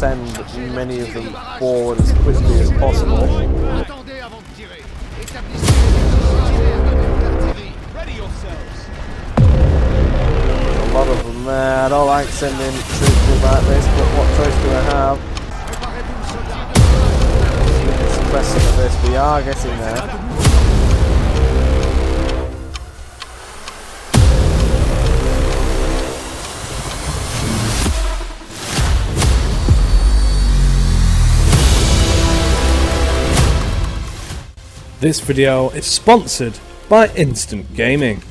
send many of them forward as quickly as possible. A lot of them there. I don't like sending troops in like this, but what choice do I have? Suppress some of this. We are getting there. This video is sponsored by Instant Gaming.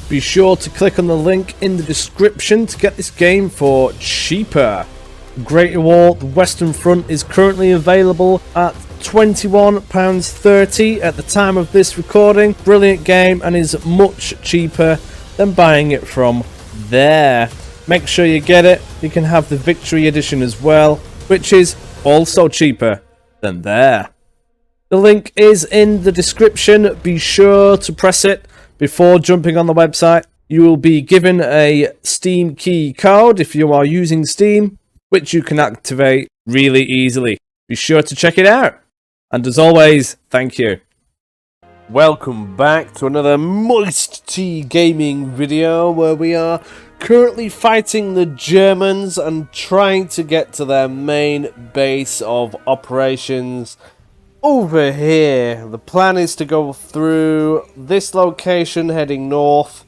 Be sure to click on the link in the description to get this game for cheaper. Greater War, the Western Front is currently available at £21.30 at the time of this recording. Brilliant game and is much cheaper than buying it from there. Make sure you get it. You can have the Victory Edition as well, which is also cheaper than there. The link is in the description. Be sure to press it before jumping on the website. You will be given a Steam key code if you are using Steam, which you can activate really easily. Be sure to check it out. And as always, thank you. Welcome back to another MoisTea gaming video where we are currently fighting the Germans and trying to get to their main base of operations over here. The plan is to go through this location heading north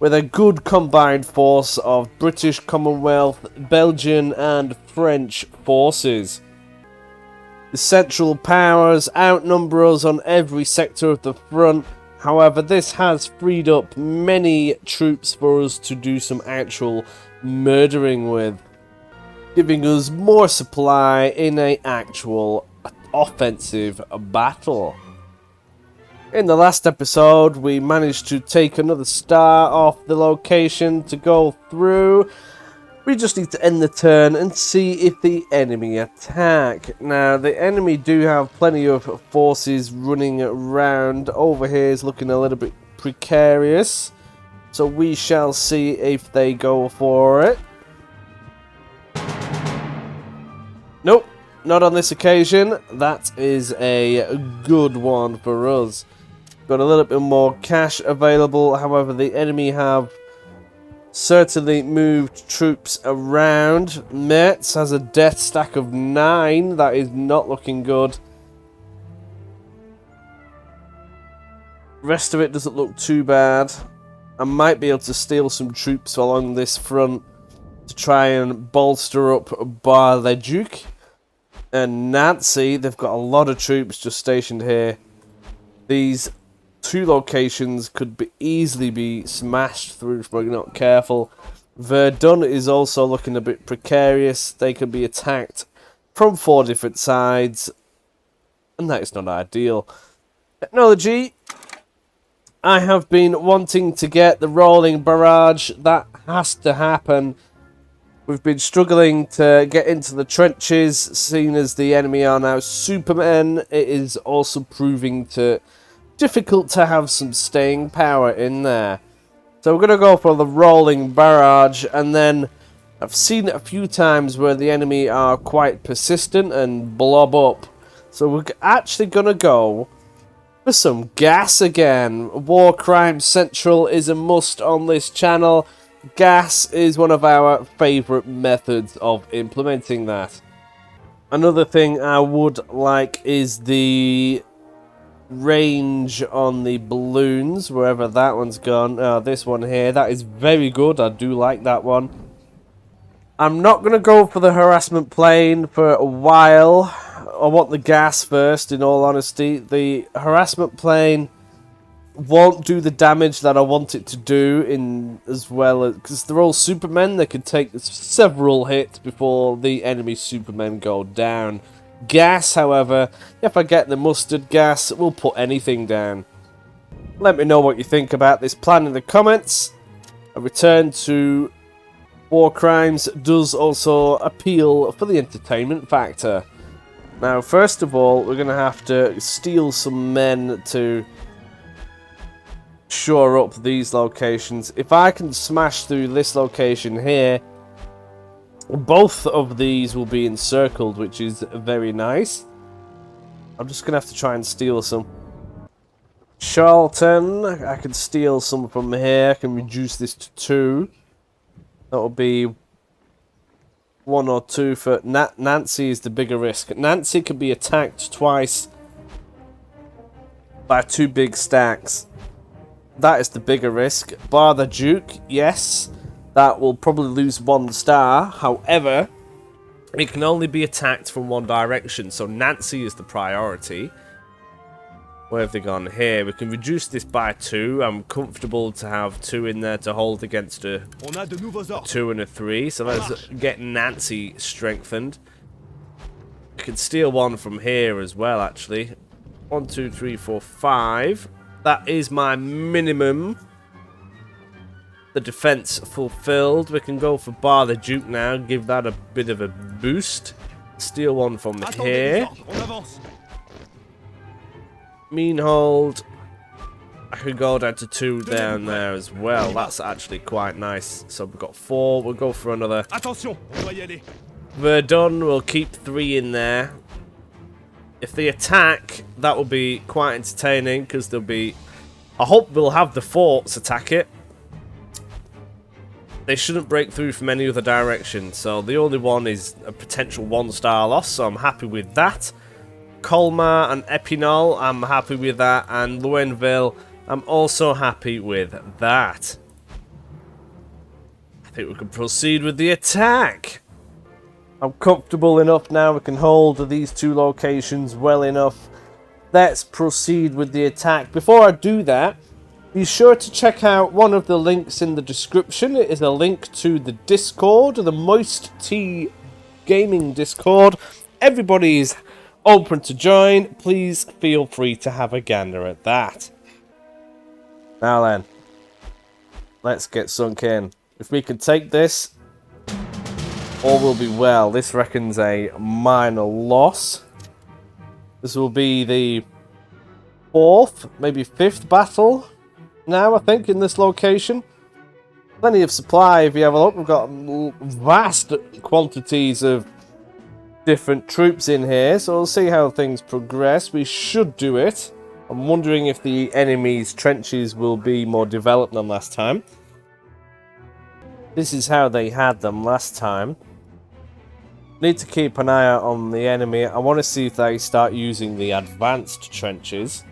with a good combined force of British, Commonwealth, Belgian and French forces. The Central Powers outnumber us on every sector of the front. However, this has freed up many troops for us to do some actual murdering with, giving us more supply in an actual offensive battle. In the last episode, we managed to take another star off the location to go through. We just need to end the turn and see if the enemy attack. Now, the enemy do have plenty of forces running around. Over here is looking a little bit precarious, so we shall see if they go for it. Nope. Not on this occasion. That is a good one for us. Got a little bit more cash available. However, the enemy have certainly moved troops around. Metz has a death stack of 9. That is not looking good. Rest of it doesn't look too bad. I might be able to steal some troops along this front to try and bolster up Bar-le-Duc and Nancy. They've got a lot of troops just stationed here. These two locations could easily be smashed through if we're not careful. Verdun is also looking a bit precarious. They could be attacked from 4 different sides, and that is not ideal. Technology. I have been wanting to get the rolling barrage. That has to happen. We've been struggling to get into the trenches, seeing as the enemy are now supermen. It is also proving difficult to have some staying power in there. So we're going to go for the rolling barrage, and then I've seen it a few times where the enemy are quite persistent and blob up. So we're actually going to go for some gas again. War Crime Central is a must on this channel. Gas is one of our favourite methods of implementing that. Another thing I would like is the range on the balloons, wherever that one's gone. This one here, that is very good. I do like that one. I'm not going to go for the harassment plane for a while. I want the gas first, in all honesty. The harassment plane won't do the damage that I want it to do, in as well, because they're all supermen. They can take several hits before the enemy supermen go down. Gas, however, if I get the mustard gas, will put anything down. Let me know what you think about this plan in the comments. A return to war crimes does also appeal for the entertainment factor. Now, first of all, we're going to have to steal some men to shore up these locations. If I can smash through this location here, Both of these will be encircled, which is very nice. I'm just going to have to try and steal some. Charlton, I can steal some from here. I can reduce this to 2. That'll be 1 or 2 for... Nancy is the bigger risk. Nancy can be attacked twice by 2 big stacks. That is the bigger risk. Bar the Duke, yes. That will probably lose 1 star. However, it can only be attacked from one direction. So Nancy is the priority. Where have they gone? Here. We can reduce this by 2. I'm comfortable to have 2 in there to hold against a 2 and a 3. So let's get Nancy strengthened. I can steal 1 from here as well, actually. 1, 2, 3, 4, 5. That is my minimum. The defense fulfilled. We can go for Bar the Duke now. Give that a bit of a boost. Steal 1 from here. Mean hold. I could go down to 2 down there as well. That's actually quite nice. So we've got 4. We'll go for another. Verdun will keep 3 in there. If they attack, that will be quite entertaining because there'll be... I hope we'll have the forts attack it. They shouldn't break through from any other direction. So the only one is a potential 1-star loss. So I'm happy with that. Colmar and Epinal, I'm happy with that, and Luenville, I'm also happy with that. I think we can proceed with the attack. I'm comfortable enough now, we can hold these 2 locations well enough. Let's proceed with the attack. Before I do that, be sure to check out one of the links in the description. It is a link to the Discord, the MoisTea Gaming Discord. Everybody is open to join. Please feel free to have a gander at that. Now then, let's get sunk in. If we can take this, all will be well. This reckons a minor loss. This will be the 4th, maybe 5th battle now, I think, in this location. Plenty of supply if you have a look. We've got vast quantities of different troops in here, so we'll see how things progress. We should do it. I'm wondering if the enemy's trenches will be more developed than last time. This is how they had them last time. Need to keep an eye out on the enemy. I want to see if they start using the advanced trenches.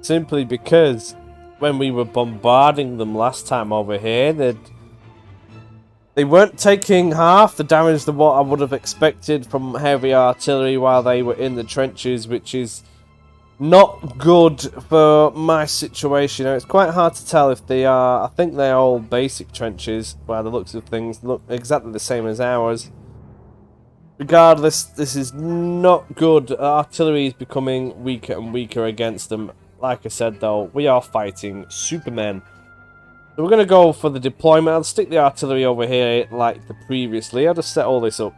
Simply because when we were bombarding them last time over here, they weren't taking half the damage than what I would have expected from heavy artillery while they were in the trenches, which is not good for my situation. Now, it's quite hard to tell if they are... I think they're all basic trenches by the looks of things. Look exactly the same as ours. Regardless, this is not good. Artillery is becoming weaker and weaker against them. Like I said, though, we are fighting Supermen. So we're going to go for the deployment. I'll stick the artillery over here like the previously. I'll just set all this up.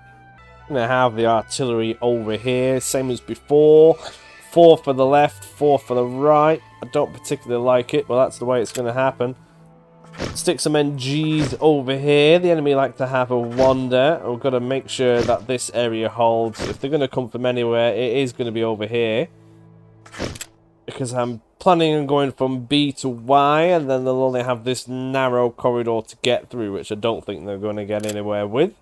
I'm going to have the artillery over here, same as before. 4 for the left, 4 for the right. I don't particularly like it, but that's the way it's going to happen. Stick some NGs over here. The enemy like to have a wander. We've got to make sure that this area holds. If they're going to come from anywhere, it is going to be over here. Because I'm planning on going from B to Y, and then they'll only have this narrow corridor to get through, which I don't think they're going to get anywhere with.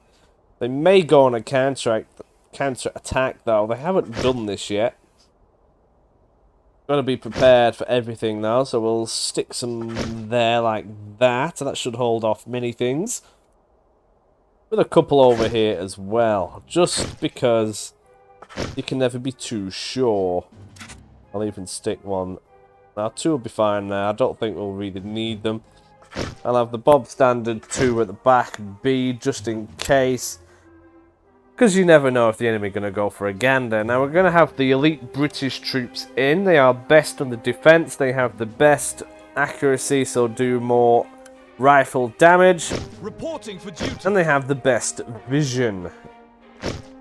They may go on a counter attack, though. They haven't done this yet. Got to be prepared for everything, though, so we'll stick some there like that. That should hold off many things. With a couple over here as well, just because you can never be too sure. I'll even stick 1. Now 2 will be fine now. I don't think we'll really need them. I'll have the Bob Standard 2 at the back B just in case. Because you never know if the enemy are going to go for a gander. Now we're going to have the elite British troops in. They are best on the defense. They have the best accuracy, so do more rifle damage. Reporting for duty. And they have the best vision.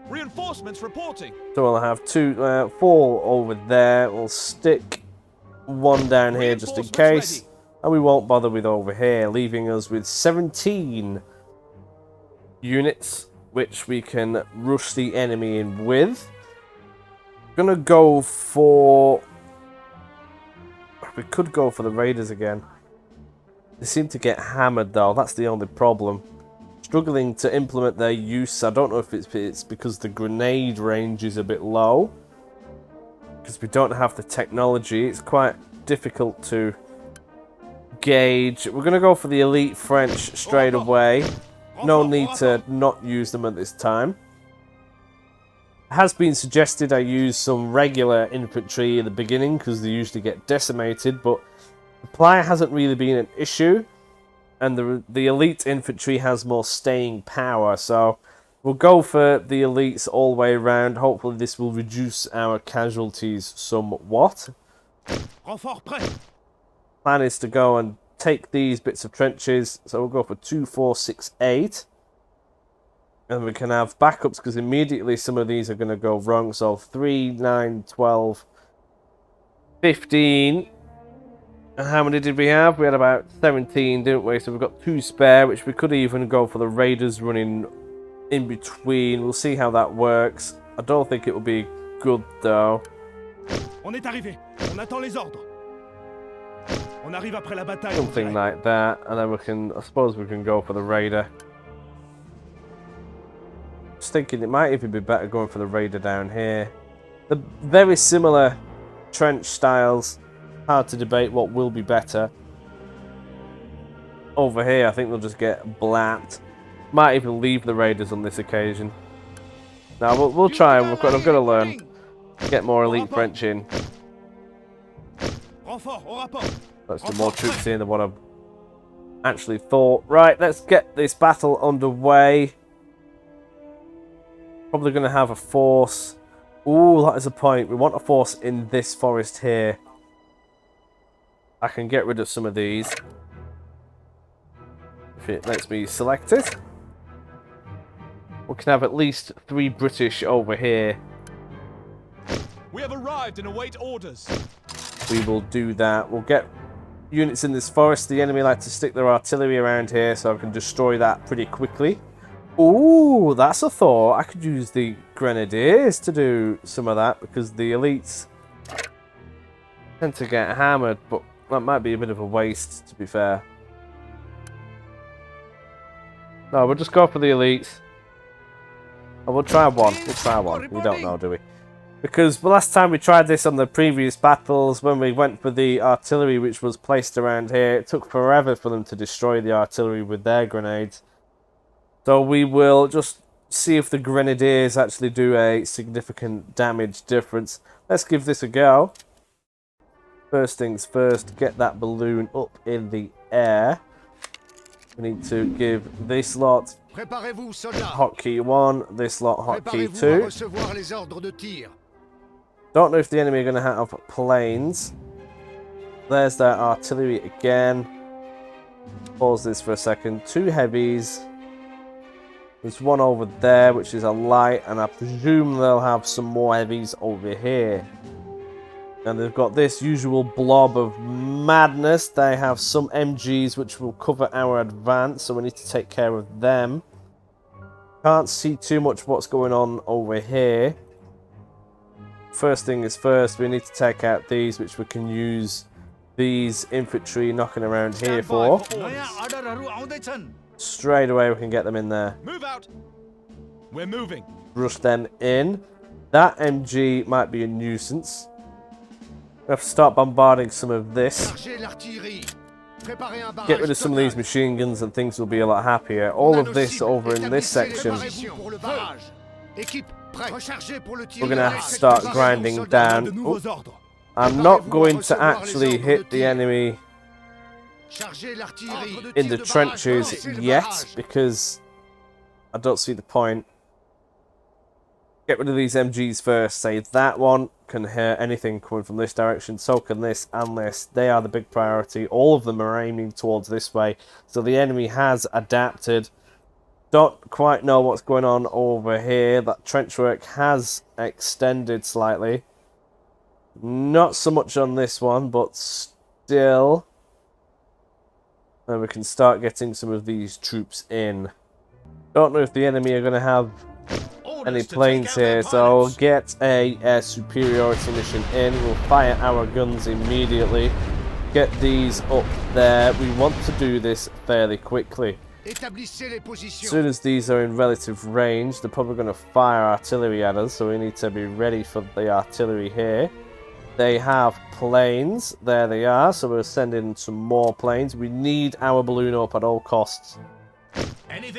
Reinforcements reporting. So we'll have 4 over there. We'll stick 1 down here just in case. Ready. And we won't bother with over here, leaving us with 17 units. which we can rush the enemy in with. Gonna go for... We could go for the raiders again. They seem to get hammered though, that's the only problem. Struggling to implement their use. I don't know if it's because the grenade range is a bit low. Because we don't have the technology, it's quite difficult to gauge. We're going to go for the elite French straight away. No need to not use them at this time. It has been suggested I use some regular infantry in the beginning because they usually get decimated, but supply hasn't really been an issue, and the elite infantry has more staying power, so we'll go for the elites all the way around. Hopefully this will reduce our casualties somewhat. Plan is to go and take these bits of trenches, so we'll go for 2, 4, 6, 8. And we can have backups because immediately some of these are going to go wrong. So 3, 9, 12, 15. And how many did we have? We had about 17, didn't we? So we've got 2 spare, which we could even go for the raiders running in between. We'll see how that works. I don't think it will be good though. On est arrivé. On attend les ordres. On arrive après la bataille. Something like that, and then we can, I suppose we can go for the raider. Just thinking it might even be better going for the raider down here. The very similar trench styles. Hard to debate what will be better. Over here, I think they'll just get blapped. Might even leave the raiders on this occasion. Now we'll try, and I've got to learn. Get more elite French in. That's some more troops in than what I've actually thought. Right, let's get this battle underway. Probably going to have a force. Ooh, that is a point. We want a force in this forest here. I can get rid of some of these. If it lets me select it. We can have at least 3 British over here. We have arrived and await orders. We will do that. We'll get units in this forest. The enemy like to stick their artillery around here, so I can destroy that pretty quickly. Ooh, that's a thought. I could use the grenadiers to do some of that, because the elites tend to get hammered, but that might be a bit of a waste, to be fair. No, we'll just go for the elites. Oh, we'll try one. We'll try one. We don't know, do we? Because the last time we tried this on the previous battles, when we went for the artillery which was placed around here, it took forever for them to destroy the artillery with their grenades. So we will just see if the grenadiers actually do a significant damage difference. Let's give this a go. First things first, get that balloon up in the air. We need to give this lot hotkey 1, this lot hotkey 2. Don't know if the enemy are going to have planes. There's their artillery again. Pause this for a second. 2 heavies. There's one over there, which is a light, and I presume they'll have some more heavies over here. And they've got this usual blob of madness. They have some MGs which will cover our advance, so we need to take care of them. Can't see too much what's going on over here. First thing is first, we need to take out these, which we can use these infantry knocking around here for. Straight away we can get them in there. Move out. We're moving. Rush them in. That MG might be a nuisance. We have to start bombarding some of this. Get rid of some of these machine guns and things will be a lot happier. All of this over in this section, we're going to have to start grinding down. Ooh. I'm not going to actually hit the enemy in the trenches yet, because I don't see the point. Get rid of these MGs first. Say that one can hurt anything coming from this direction. So can this and this. They are the big priority. All of them are aiming towards this way. So the enemy has adapted. Don't quite know what's going on over here. That trench work has extended slightly. Not so much on this one, but still. And we can start getting some of these troops in. Don't know if the enemy are going to have any planes here, so we'll get a air superiority mission in. We'll fire our guns immediately. Get these up there. We want to do this fairly quickly. As soon as these are in relative range, they're probably going to fire artillery at us, so we need to be ready for the artillery here. They have planes. There they are, so we're sending some more planes. We need our balloon up at all costs.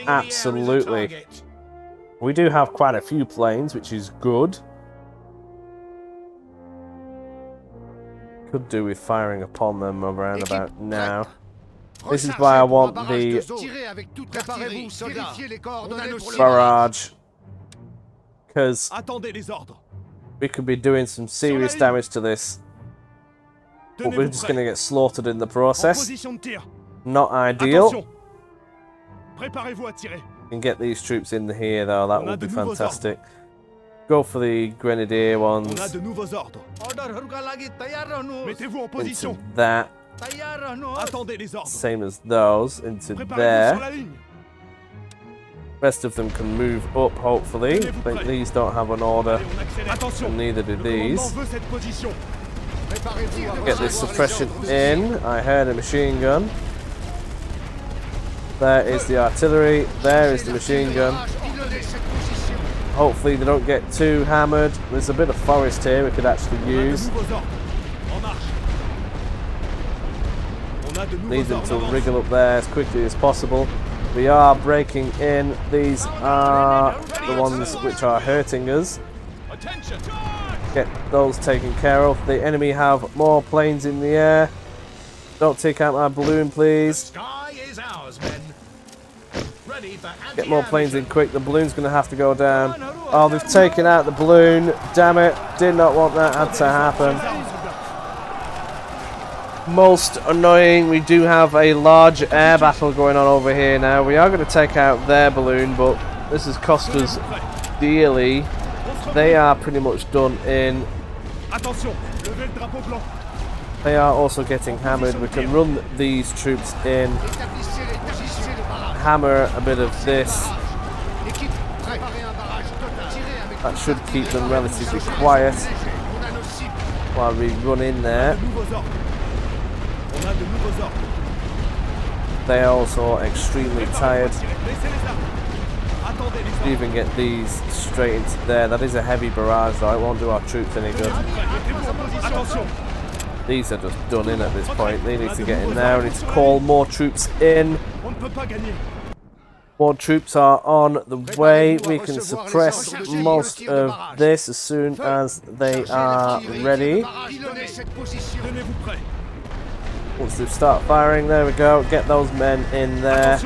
Absolutely. We do have quite a few planes, which is good. Could do with firing upon them around about now. This is why I want the barrage, because we could be doing some serious damage to this, but we're just going to get slaughtered in the process. Not ideal. And get these troops in here though, that would be fantastic. Go for the grenadier ones. Into that. Same as those, into there. Rest of them can move up, hopefully. I think these don't have an order, and neither do these. Get this suppression in. I heard a machine gun. There is the artillery. There is the machine gun. Hopefully they don't get too hammered. There's a bit of forest here we could actually use. Need them to wriggle up there as quickly as possible. We are breaking in. These are the ones which are hurting us. Get those taken care of. The enemy have more planes in the air. Don't take out my balloon, please. Get more planes in quick. The balloon's going to have to go down. Oh, they've taken out the balloon. Damn it. Did not want that had to happen. Most annoying. We do have a large air battle going on over here now. We are going to take out their balloon, but this has cost us dearly. They are pretty much done in. They are also getting hammered. We can run these troops in. Hammer a bit of this. That should keep them relatively quiet while we run in there. They are also extremely tired. Even get these straight into there. That is a heavy barrage though, it won't do our troops any good. These are just done in at this point. They need to get in there. We need to call more troops in. More troops are on the way. We can suppress most of this as soon as they are ready. Once they start firing, there we go. Get those men in there.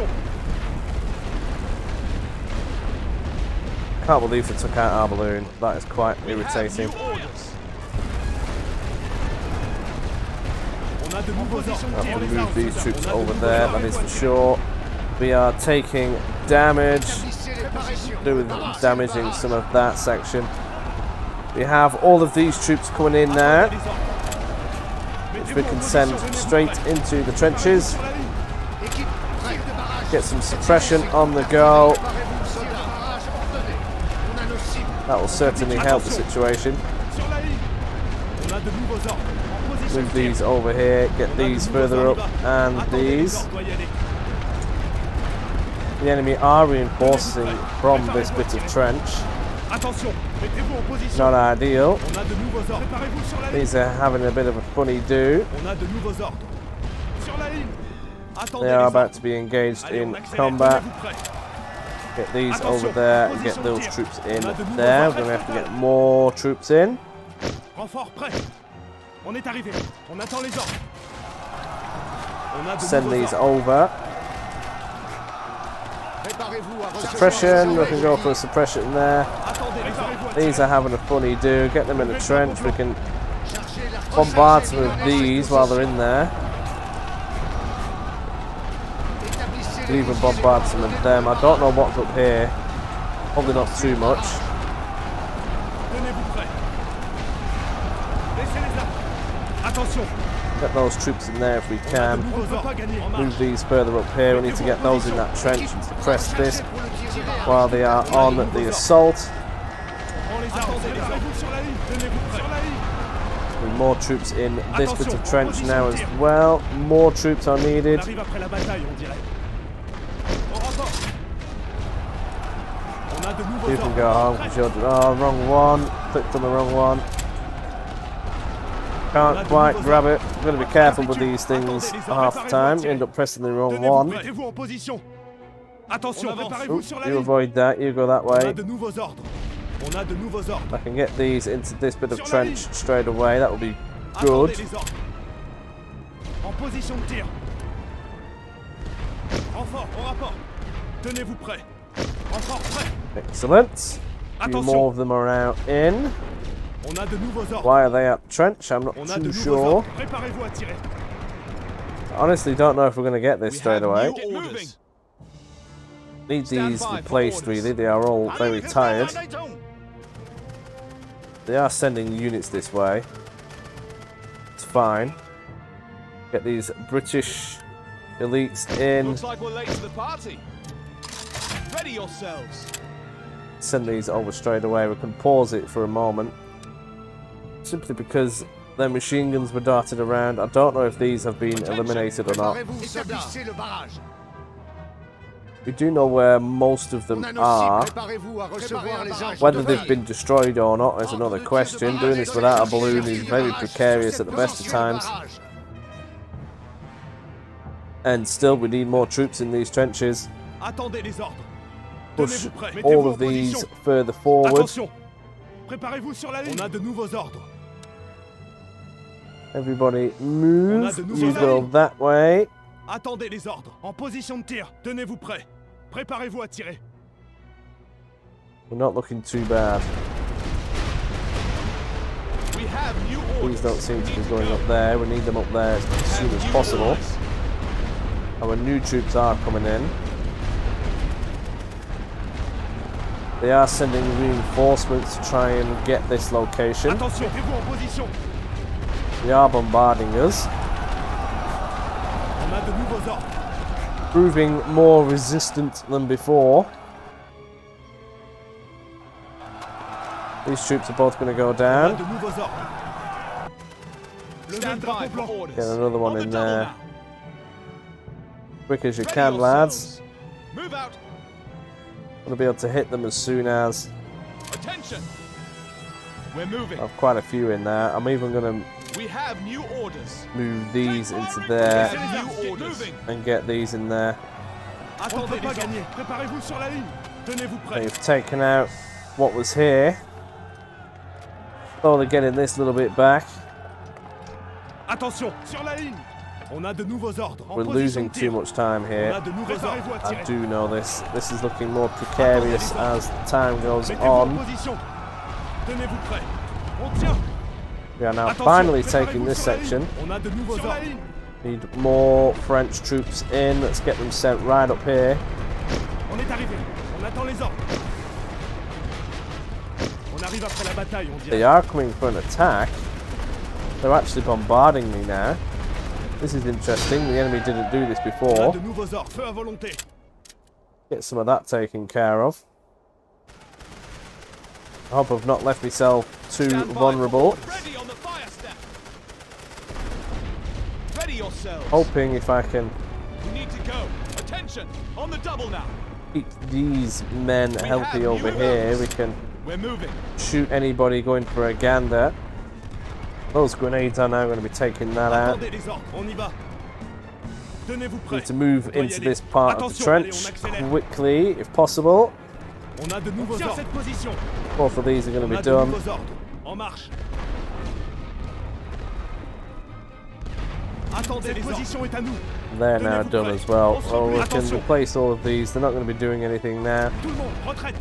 Can't believe they took out our balloon. That is quite irritating. I have to move these troops over there, that is for sure. We are taking damage, damaging some of that section. We have all of these troops coming in now, which we can send straight into the trenches. Get some suppression on the go. That will certainly help the situation. Move these over here, get these further up, and these. The enemy are reinforcing from this bit of trench. Not ideal. These are having a bit of a funny do. They are about to be engaged in combat. Get these over there and get those troops in there. We're going to have to get more troops in. Send these over. Suppression, we can go for a suppression there. These are having a funny do. Get them in the trench. We can bombard some of these while they're in there. We can even bombard some of them. I don't know what's up here. Probably not too much. Get those troops in there if we can. On ne peut pas gagner. En Move marche. these further up here. We need to get those in that trench and suppress this while they are on the assault. Prends les armes. Préparez-vous sur la ligne. Tenez-vous prêts. Sur la ligne. With more troops in this bit of trench now as well. More troops are needed. On arrive après la bataille, on dirait. Au rapport. On a de nouveaux You can ordres. go home because you're... Oh, wrong one. Clicked on the wrong one. Can't quite grab it. I'm going to be careful with these things half the time. End up pressing the wrong one. Mettez-vous en position. Attention, préparez-vous Oop, sur la you ligne. avoid that. You go that On a way. de nouveaux ordres. On a de nouveaux ordres. I can get these into this bit of trench straight away. That will be good. Attendez les ordres. En position de tir. Renfort, au rapport. Tenez-vous prêts. Renfort prêt. Excellent. A few more of them are out in. On a de nouveaux ordres. Why are they at trench? I'm not On a de too nouveaux sure. ordres. Préparez-vous à tirer. I honestly don't know if we're going to get this straight away. Get moving. Need these replaced really. They are all very tired. They are sending units this way. It's fine. Get these British elites in. Looks like we're late to the party. Ready yourselves. Send these over straight away. We can pause it for a moment. Simply because their machine guns were darted around. I don't know if these have been eliminated or not. We do know where most of them are. Whether they've been destroyed or not is another question. Doing this without a balloon is very precarious at the best of times. And still, we need more troops in these trenches. Attendez les ordres. Push Tenez-vous prêts. all Mettez-vous of en these position. further forward. Attention. Préparez-vous sur la ligne. On a de nouveaux ordres. Everybody On a move. de nouveaux You go ordres. that way. Attendez les ordres. En position de tir. Tenez-vous prêts. Préparez-vous à tirer. We're not looking too bad. We have new These orders. don't seem to be going up there. We need them up there as soon as possible. Our new troops are coming in. They are sending reinforcements to try and get this location. Attention. Mettez-vous en position. They are bombarding us, On a de nouveaux ordres. proving more resistant than before. These troops are both going to go On a down. de nouveaux ordres. Levez le Stand by drapeau for blanc. orders. Get another one On the in double there. now. Quick as you Ready can, lads. yourselves. Move out. Want to be able to hit them as soon as. Attention. We're moving. I have quite a few in there. I'm even going We have new orders. to move these into We there have new orders. Moving. and get these in there. On ne Attendez peut les pas ordres. gagner. Préparez-vous sur la ligne. Tenez-vous prêts. They've taken out what was here. Slowly getting this little bit back. Attention. Sur la ligne. On a de nouveaux ordres. En We're position losing de too tir. much time On here. a de nouveaux ordres. Préparez-vous à I tirer. do know this. This is looking more precarious as time goes Mettez-vous en on. position. Tenez-vous prêts. On tient. We are now Attention. finally Préparez-vous taking this sur la ligne. section. On a de nouveaux Sur la ordres. ligne. Need more French troops in. Let's get them sent right up here. On est arrivé. On attend les ordres. On arrive après la bataille, on They dirait. are coming for an attack. They're actually bombarding me now. This is interesting. The enemy didn't do this On a before. de nouveaux ordres. Feu à volonté. Get some of that taken care of. I hope I've not left myself too Stand by for vulnerable. orders. Ready on the fire step. Ready yourselves. Hoping if I can We need to go. Attention. On the double now. keep these men healthy over here, we can We're moving. shoot anybody going for a gander. Those grenades are now going to be taking that out. Attendez les ordres. On y va. Tenez-vous Need prêts. to move On doit y into aller. this part of the Attention, trench allez, on accélère. quickly, if possible. On a de nouveaux ordres. Cette position. Both of these are going On to a be de done. nouveaux ordres. En marche. Attendez, cette position est à nous. They're now Tenez-vous done prêts. as well. On se Oh, we replie. can Attention. replace all of these. They're not going to be doing anything now. Tout le monde, retraite.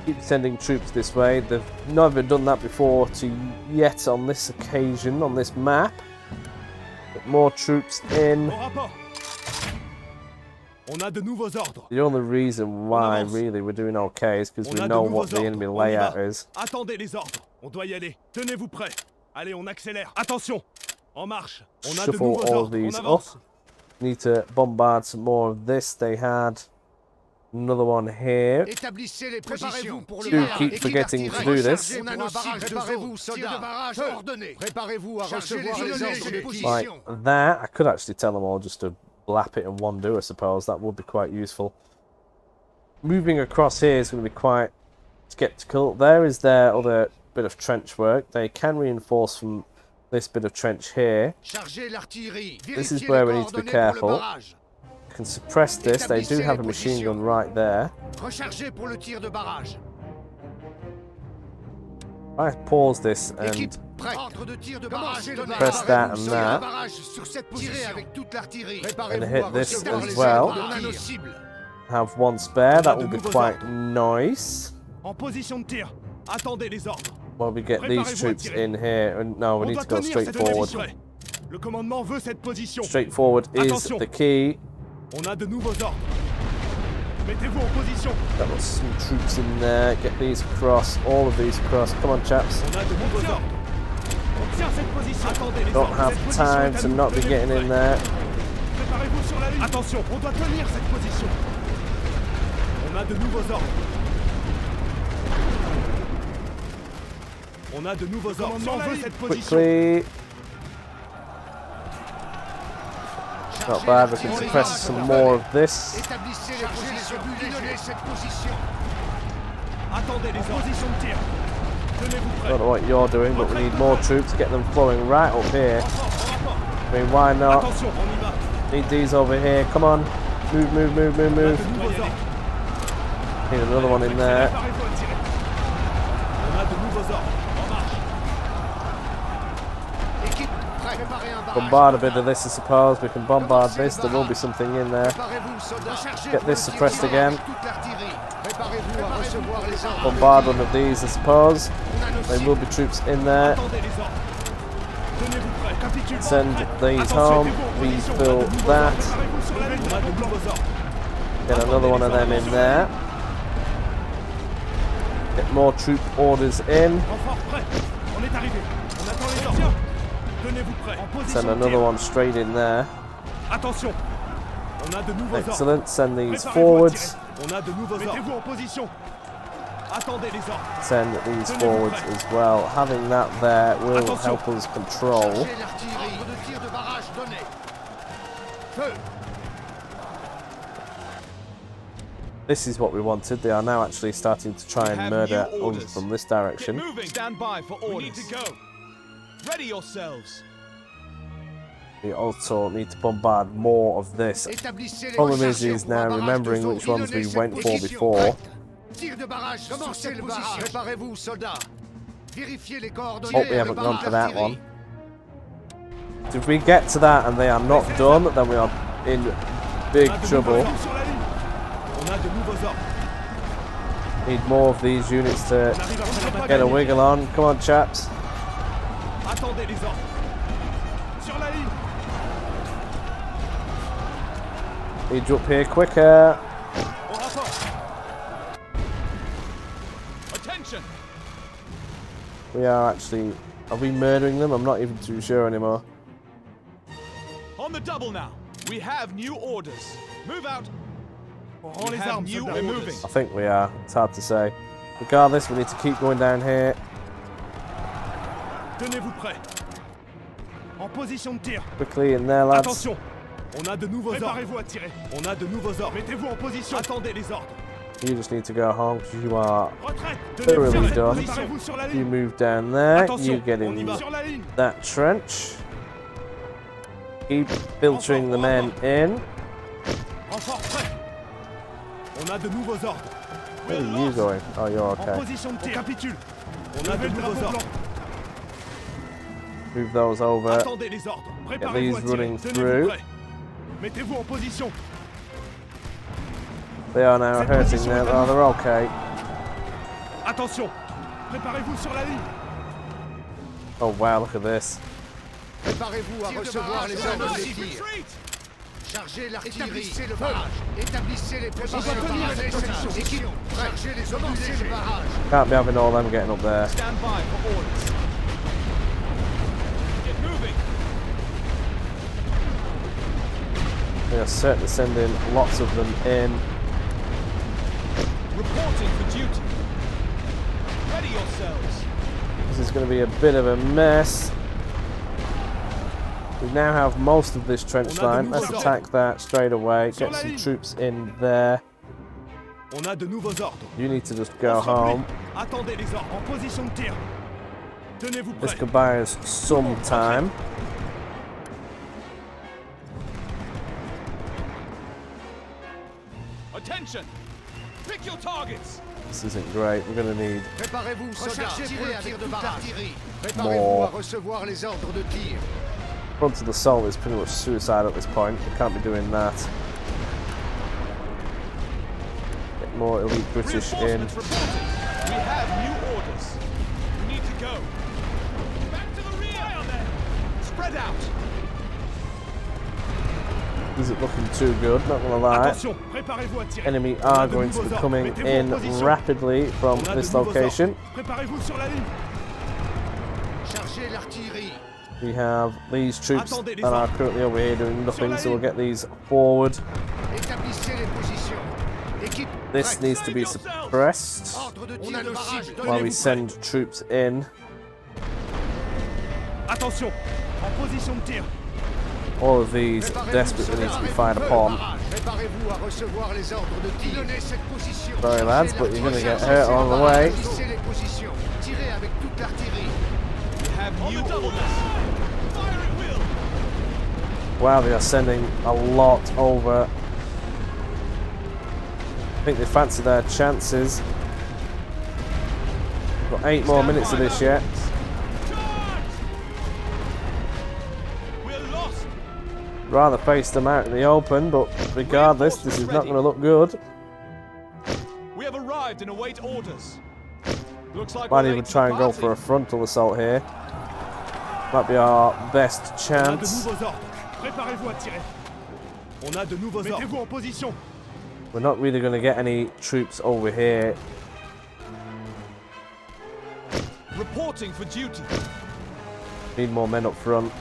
Keep sending troops this way. They've never done that before yet on this occasion, on this map. Get more troops in. Au rapport. On a de nouveaux ordres. The only reason why avance. really we're doing okay is because On we a de know nouveaux what the ordres. enemy On y layout va. is. Attendez les ordres. On doit y aller. Tenez-vous prêts. Allez, on accélère. Attention. En marche. On a de shuffle nouveaux all ordres. these On up. avance. Need to bombard some more of this. They had another one here. Établissez les positions pour le Do barrage. keep Équipe forgetting to d'artillerie. do this. On a nos cibles. Préparez-vous, soldats. Barrage ordonné. Préparez-vous à recevoir les ordres de position. Like that. I could actually tell them all just to blap it in one do, I suppose. That would be quite useful. Moving across here is going to be quite skeptical. There is their other bit of trench work. They can reinforce from this bit of trench here. Chargez l'artillerie. This is Vérifiez where les we need to be coordonnées pour le careful. barrage. You can suppress this. They do have a machine gun right there. Rechargez pour le tir de barrage. I pause this Équipe and prête. Ordre de tir de barrage donné. press that and Sur that. le barrage sur cette position. Tirez avec toute l'artillerie. And Préparez-vous hit à this recevoir as les well. ordres. On a nos cibles. have one spare. That will be quite nice. En position de tir. Attendez les ordres. Well, we get these troops in here. And no, we On need doit to go tenir straight cette forward. position. Le commandement veut cette position. Straight forward is Attention. the key. On a de nouveaux ordres. Mettez-vous en position. Got some troops in there. Get these across. All of these across. Come on, chaps. On a de nouveaux ordres. On tient cette position. Attendez les Don't ordres. have Cette position time est à to nous. not be Tenez-vous getting in prêts. there. Préparez-vous sur la ligne. Attention, on doit tenir cette position. On a de nouveaux ordres. On a de nouveaux ordres. Le commandement veut cette position. Quickly. Not bad. We can suppress some more of this. Établissez les positions. Pilonnez cette position. Attendez les positions de tir. Tenez-vous prêts. Don't know what you're doing, but we need more troops. Get them flowing right up here. I mean, why not? Attention, on y va. Need these over here. Come on. Move, move, move, move, On a move. de nouveaux ordres. Need another one in there. Préparez-vous à tirer. On a de nouveaux ordres. En marche. Équipe prête. Préparez un barrage. Bombard a bit of this, I suppose. We can bombard this. There will be something in there. Préparez-vous, soldats. Get this suppressed again. Toute l'artillerie. Préparez-vous à recevoir les ordres. Bombard one of these, I suppose. There will be troops in there. Attendez les ordres. Tenez-vous prêts. Capitule. Send these Attention, home. mettez-vous en position. Refill On a de nouveaux that. ordres. Préparez-vous sur la ligne. On a de nouveaux ordres. Get another one of them in there. Get more troop orders in. Renfort prêt. On est arrivé. On attend les ordres. Tenez-vous prêts. En position Send de another tir. one straight in there. Attention. On a de nouveaux ordres. Excellent. Send these Préparez-vous à forwards. tirer. On a de nouveaux ordres. Mettez-vous en position. Attendez les ordres. Send these forwards as well. Having that there will help us control. Chargez l'artillerie. Ordre de tir de barrage donné. Feu. This is what we wanted. They are now actually starting to try and murder us orders. from this Get direction. moving. Stand by for orders. We need to go. Ready yourselves. We also need to bombard more of this. Établissez les Problem recharges is pour un now barrage remembering de zone. which ones we Pilonnez went cette for position. before. Tir de barrage. Commencez le barrage. Préparez-vous, soldats. Vérifiez les coordonnées. Oh, we Le haven't gone barrage for that d'artillerie. one. If we get to that and they are not done, then we are in big On a de trouble. nouveaux ordres sur la ligne. On a de nouveaux ordres. Need more of these units to On arrive après la get a bataille. wiggle on. Come on, chaps. Attendez les ordres. Sur la ligne. Need you up here quicker. Au rapport. Attention. We are actually... Are we murdering them? I'm not even too sure anymore. On the double now. We have new orders. Move out. On rend We les have armes, new soldats. orders. Moving. I think we are. It's hard to say. Regardless, we need to keep going down here. Tenez-vous prêts. En position de tir. Quickly in there, lads. Attention. On a de nouveaux ordres. Préparez-vous à tirer. On a de nouveaux ordres. Mettez-vous en position. Attendez les ordres. You just need to go home because you are Retraite. Tenez-vous thoroughly sur cette done. position. Préparez-vous sur la You ligne. move down there. Attention. You get On y in va. Sur la ligne. that trench. Keep filtering the men in. Renfort prêt. On a de nouveaux ordres. Where are you going? Oh, you're En okay. position de tir. On capitule. On a de nouveaux ordres. Move those over. Attendez les ordres. Préparez-vous à these tirer. running Tenez-vous through. prêts. Mettez-vous en position. They are now Cette hurting position them. est à Oh, nous. they're okay. Attention. Préparez-vous sur la ligne. Oh, wow, look at this. Préparez-vous à recevoir les ordres de tir. Retreat. Chargez l'artillerie. Établissez le barrage. Établissez les positions. doit tenir cette position. Équipe, chargez les obus légers. Barrage. Can't be having all them getting up there. Stand by for orders. Get moving. They are certainly sending lots of them in. Reporting for duty. Ready yourselves. This is going to be a bit of a mess. We now have most of this trench line. Let's attack that straight away. Get some troops in there. On a de nouveaux ordres. You need to just go home. Attendez les ordres. En position de tir. Tenez-vous This prêts. could buy us some time. Attention. Pick your targets. This isn't great. We're going to need Préparez-vous, soldats. Tirez avec toute l'artillerie. Préparez-vous more. à recevoir les ordres de tir. Frontal assault is pretty much suicide at this point. We can't be doing that. Get more elite British in. Reinforcements reporting. We have new orders. We need to go. Back to the rear then. Spread out. Isn't looking too good, not gonna lie. Attention, préparez-vous à tirer. Enemy On a are de going to nouveaux be ordres. coming Mettez-vous in en position. rapidly from On a de this nouveaux location. ordres. Préparez-vous sur la ligne. Chargez l'artillerie. We have these troops that are currently over here doing nothing, so we'll get these forward. Établissez les positions. Équipe This prête. needs to be suppressed Ordre de tir de barrage. while we Tenez-vous send troops in. Attention, en position de tir. All of these Préparez-vous, desperately need to be fired feu, upon. barrage. Préparez-vous à recevoir les ordres de tir. Pilonnez cette position. Sorry lads, but you're gonna get hurt Chargez on the barrage. way. Établissez les positions. Tirez avec toute l'artillerie. We have new orders. Fire at will. Wow, they are sending a lot over. I think they fancy their chances. Got 8 more minutes of this yet. We're lost. Rather face them out in the open, but regardless, this is not going to look good. We have arrived and await orders. Looks like Might we're even late to try the and go party. for a frontal assault here. Might be our best On a de chance. nouveaux ordres. Préparez-vous à tirer. On a de nouveaux ordres. Mettez-vous en position. We're not really going to get any troops over here. Reporting for duty. Need more men up front.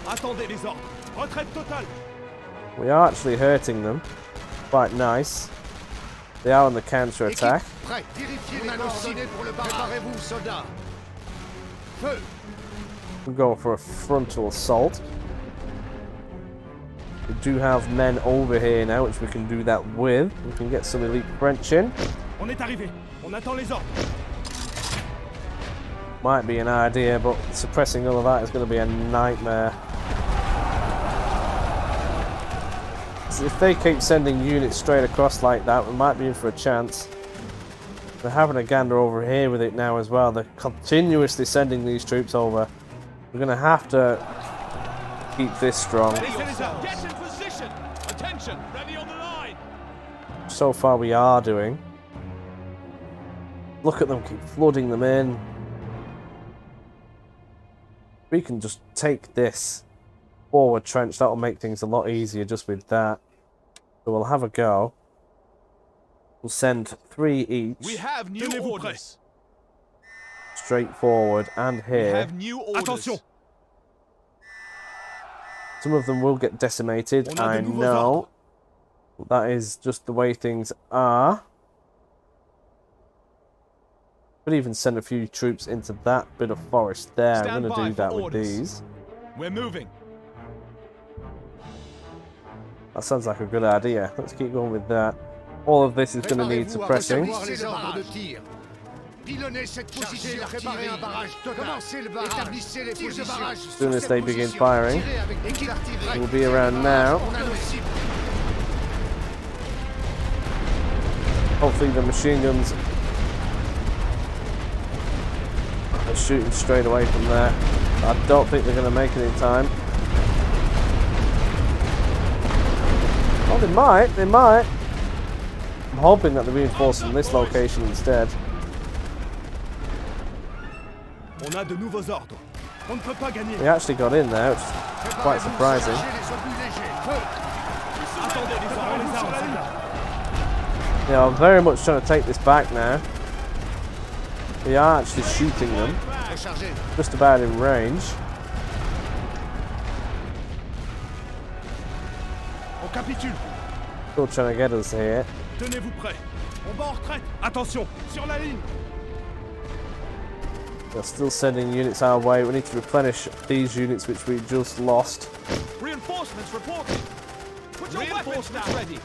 Attendez les ordres. Retraite totale. We are actually hurting them. Quite nice. They are on the counter attack. Équipe prête. Vérifiez les coordonnées pour le barrage. Préparez-vous, soldats. Feu. We'll go for a frontal assault. We do have men over here now, which we can do that with. We can get some elite French in. On est arrivé. On attend les ordres. Might be an idea, but suppressing all of that is going to be a nightmare. So if they keep sending units straight across like that, we might be in for a chance. They're having a gander over here with it now as well. They're continuously sending these troops over. We're going to have to keep this strong. Ready yourselves. Get in position. Attention. Ready on the line. So far we are doing. Look at them, keep flooding them in. We can just take this forward trench. That'll make things a lot easier just with that. So we'll have a go. We'll send 3 each. We have new Tenez-vous orders. Straight forward and We here. have new orders. Attention. Some of them will get decimated, On a de I nouveaux know. That is just the way things are. Could even send a few troops into that bit of forest there. Stand I'm going by to do for that with orders. these. We're moving. That sounds like a good idea. Let's keep going with that. All of this is going to need Préparez-vous à suppressing. recevoir les ordres de tir. Pilonnez cette position. Préparez un barrage total. Commencez le barrage. Établissez les positions. As soon as they begin firing, Tirez avec toute l'artillerie. we'll be around now. On a nos cibles. Hopefully the machine guns are shooting straight away from there. I don't think they're going to make it in time. Oh, they might, they might. I'm hoping that they're reinforcing this location instead. On a de nouveaux ordres. On ne peut pas gagner. They actually got in there, which is quite surprising. Chargez les obus légers. Feu. Attendez les ordres. Les ordres. Yeah, I'm very much trying to take this back now. We are actually shooting them, Rechargez. just about in range. capitule. Still trying to get us here. Tenez-vous prêts. On bat en retraite. Attention, sur la ligne. They're still sending units our way. We need to replenish these units which we just lost. Reinforcements reporting. Put your weapons down. Ready.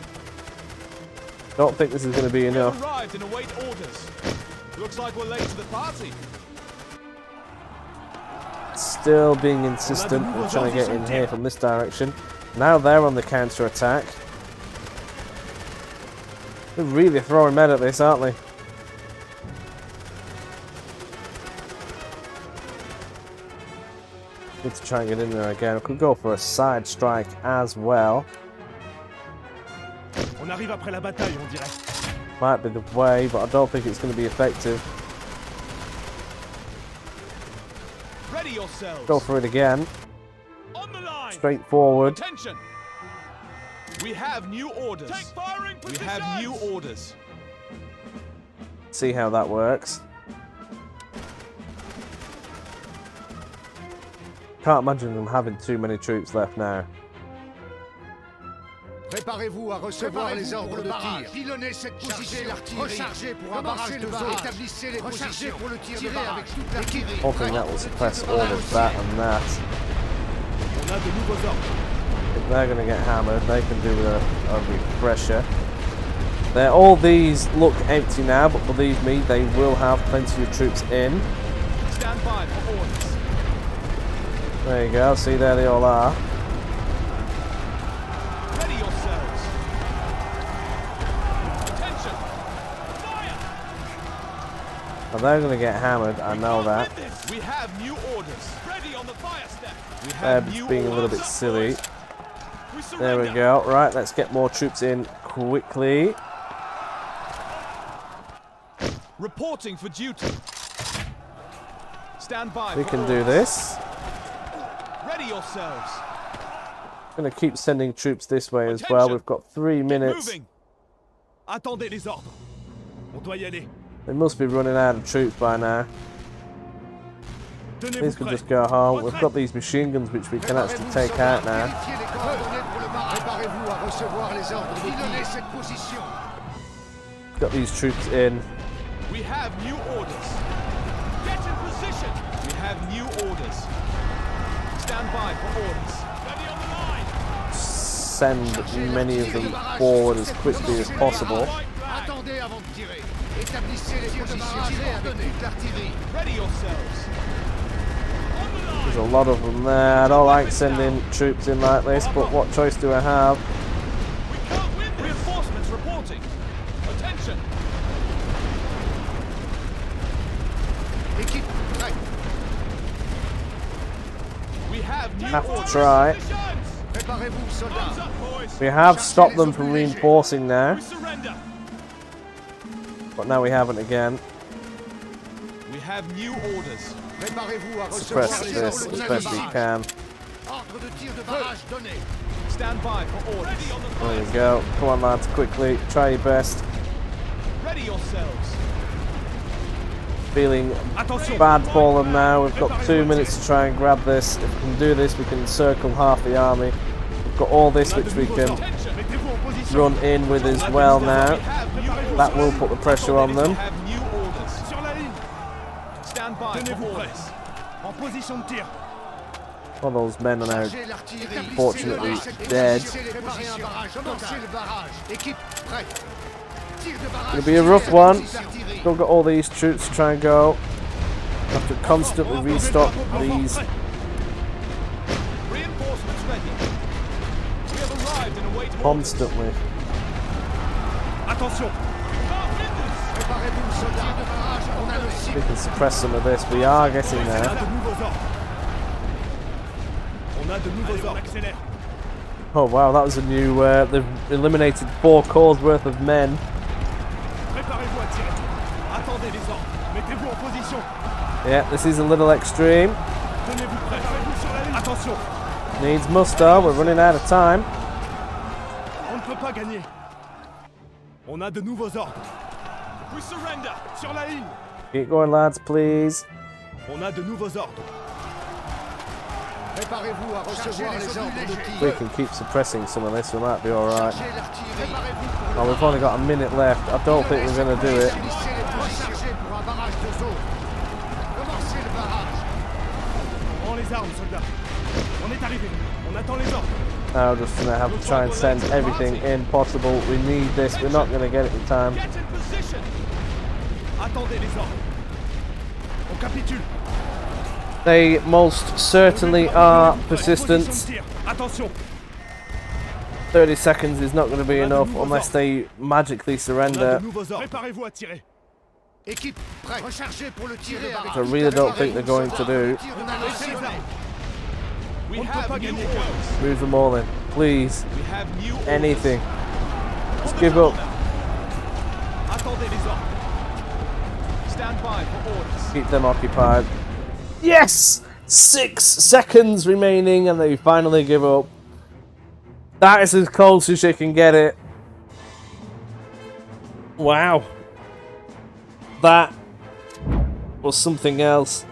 Don't think this is going to be enough. Arrived and await orders. Looks like we're late to the party. Still being insistent and trying to get in here from this direction. Now they're on the counter attack. They're really throwing men at this, aren't they? Need to try and get in there again. I could go for a side strike as well. On arrive après la bataille, on dirait. Might be the way, but I don't think it's going to be effective. Ready yourselves. Go for it again. On the line. Straight forward. Attention. We have new orders. Take firing positions. We have new orders. See how that works. Can't imagine them having too many troops left now. Préparez-vous à recevoir les ordres de tir. Pilonnez cette position. Rechargez pour un barrage de zone. Établissez les positions pour le tir de barrage. Hoping that will suppress all of that and that. On a de nouveaux ordres. If they're going to get hammered, they can do with a refresher. All these look empty now, but believe me, they will have plenty of troops in. Stand by for orders. There you go, see there they all are. Ready yourselves. Attention. Fire. Now they're going to get hammered, I know that. We have new orders. Ready on the fire step. We They're have just new being a little orders. bit silly. We There we surrender. go. Right, let's get more troops in quickly. Reporting for duty. Stand by. We for can do orders. this. Ready yourselves. Going to keep sending troops this way as well. We've got 3 minutes. Moving. Attendez les ordres. On doit y aller. They must be running out of troops by now. Tenez-vous These could prêts. just go home. We've got these machine guns which we can actually take out now. Vérifiez les coordonnées pour le barrage. Préparez-vous à recevoir les ordres de pilonnez cette position. Got these troops in. We have new orders. Get in position. We have new orders. Stand by for orders. Ready on the line. Send many of them forward as quickly as possible. Attendez avant de tirer. Établissez les positions. Tirez avec toute l'artillerie. Ready yourselves. On the line. There's a lot of them there. I don't like sending troops in like this, but what choice do I have? We can't win. Reinforcements reporting. Attention. Équipe prête. We have new Have to orders. try. Positions. Préparez-vous, Hands soldats. up, boys. We have stopped them from reinforcing now, We surrender. but now we haven't again. We have new orders. Préparez-vous à recevoir Suppress les this ordres as de best we barrage. can. Ordre de tir de barrage donné. Stand by for orders. Ready on the There fire. we go. Come on, lads, quickly. Try your best. Ready yourselves. Feeling Attention. bad for them now. We've got 2 minutes to try and grab this. If we can do this, we can encircle half the army. We've got all this On a which de we nouveaux can ordres. Mettez-vous en position. run in with as well now. We have new orders. That will put the pressure on We them. have new orders. Sur la ligne. Stand by for Tenez-vous prêts. orders. En position de tir. All those men are now Chargez l'artillerie. Unfortunately Établissez dead. Préparez un barrage. Commencez le barrage. Équipe prête. Tir de barrage. It'll be a rough one. L'artillerie. Still got all these troops to try and go. Have to constantly restock these. Reinforcements ready. We have arrived and await orders. Constantly. Attention. Préparez-vous, soldats. De barrage. On a le We cible. can suppress some of this. We are getting On a there. de nouveaux ordres. On a de nouveaux ordres. Accélère. Oh wow, that was a new. They've eliminated 4 corps worth of men. Préparez-vous à tirer. Attendez les ordres. Mettez-vous en position. Yeah, this is a little extreme. Tenez-vous prêts. Préparez-vous sur la ligne. Attention. Needs muster. We're running out of time. On ne peut pas gagner. On a de nouveaux ordres. We surrender. Sur la ligne. Keep going, lads, please. On a de nouveaux ordres. Préparez-vous à recevoir les ordres de tir. If we can keep suppressing some of this, we might be alright. Chargez l'artillerie. Préparez-vous pour Oh, we've only got a minute left. I don't think we're going to do it. Établissez les rechargez pour un barrage de zone. Commencez le barrage. Prends les armes, soldats. On est arrivé. On attend les ordres. Now we're just going to have to try and send everything in possible. We need this. We're not going to get it in time. Get in position. Attendez les ordres. On capitule. They most certainly are Position persistent. de tir. Attention. 30 seconds is not going to be enough unless they magically On a surrender. de nouveaux ordres. Préparez-vous à tirer. Équipe, prêt. Rechargez pour le tirer avec I really don't think they're going to do. On a lancé les armes. We On ne peut have pas new gagner. orders. Move them all in, please. We have new orders. Anything. Just give up. Attendez les ordres. Stand by for orders. Keep them occupied. Yes! 6 seconds remaining and they finally give up. That is as close as you can get it. Wow. That was something else.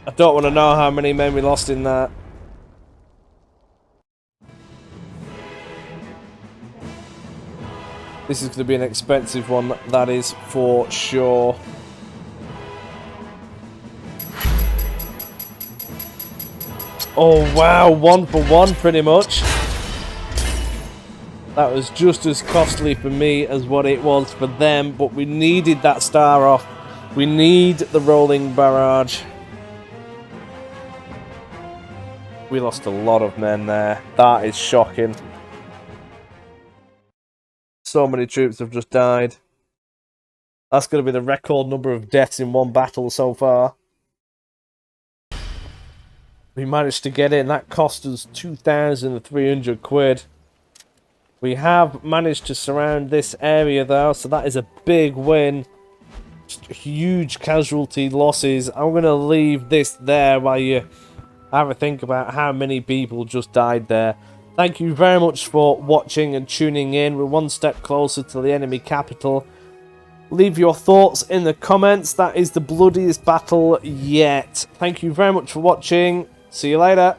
I don't want to know how many men we lost in that. This is going to be an expensive one, that is for sure. Oh wow, 1 for 1 pretty much. That was just as costly for me as what it was for them, but we needed that star off. We need the rolling barrage. We lost a lot of men there. That is shocking. So many troops have just died. That's going to be the record number of deaths in one battle so far. We managed to get in. That cost us 2,300 quid. We have managed to surround this area though, so that is a big win. Just huge casualty losses. I'm going to leave this there while you have a think about how many people just died there. Thank you very much for watching and tuning in. We're one step closer to the enemy capital. Leave your thoughts in the comments. That is the bloodiest battle yet. Thank you very much for watching. See you later.